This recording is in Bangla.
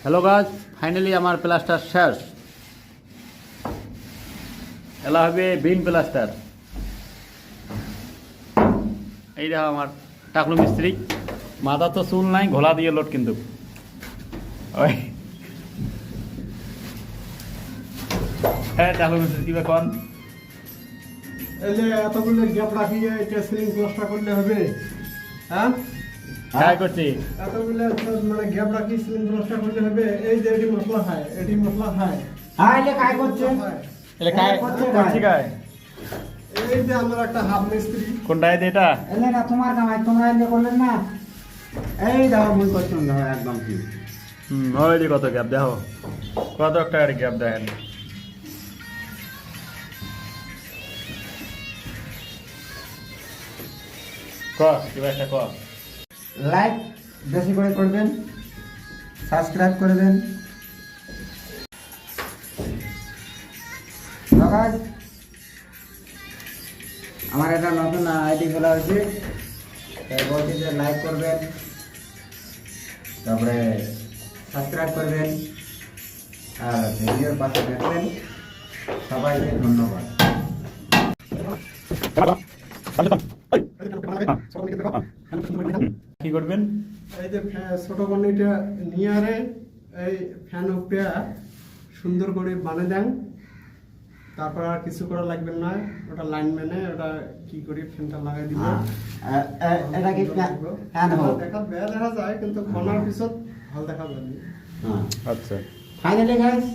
হ্যালো গাছ, ফাইনালি আমার প্লাস্টার শেষ। এলা হবে বিন প্লাস্টার। এই দেখো আমার টাকলু মিস্ত্রি, মাথা তো চুল নাই, ঘোলা দিয়ে লোড কিন্তু। ওই হ্যাঁ টাকলু মিস্ত্রি কি ব্যাপার? এই যে এতগুলো গ্যাপ রাখিয়ে এটা সিলিং প্লাস্টার করলে হবে? হ্যাঁ, ট্রাই করছি। এতগুলো মানে গ্যাপ রাখি সিলিং প্লাস্টার করলে হবে? এই যে এটি মশলা খায়, এটি মশলা খায়। হ্যাঁ, এটা কাজ করছে। এলে কায় করছি কায়? এই যে আমার একটা হাফ মিস্ত্রি। কোনটা এটা? এটা এলে না তোমার কামাই, তোমরা এলে করলেন না। এই দেখো ভুল করছেন, দেখো একদম কি। ওই যে কত গ্যাপ দেখো, কত একটা গ্যাপ দেখেন। লাইক বেশি করে করবেন, সাবস্ক্রাইব করবেন। আমার একটা নতুন আইডি খোলা হয়েছে, তাই বলছি যে লাইক করবেন, তারপরে সাবস্ক্রাইব করবেন আর ভিডিওর পাশে দেখবেন। সবাইকে ধন্যবাদ। কি করবেন? এই যে ছোট বানিটা নিয়ে আরে এই ফ্যান উপরে সুন্দর করে বানিয়ে দেন। তারপর আর কিছু করা লাগবে না, ওটা লাইনম্যানে ওটা কি করে ফ্যানটা লাগাই দিব। এটা কি ফ্যান হোক? দেখা যায় কিন্তু খনার পিছত ভাল দেখা যাবে। আচ্ছা, ফাইনালি গাইস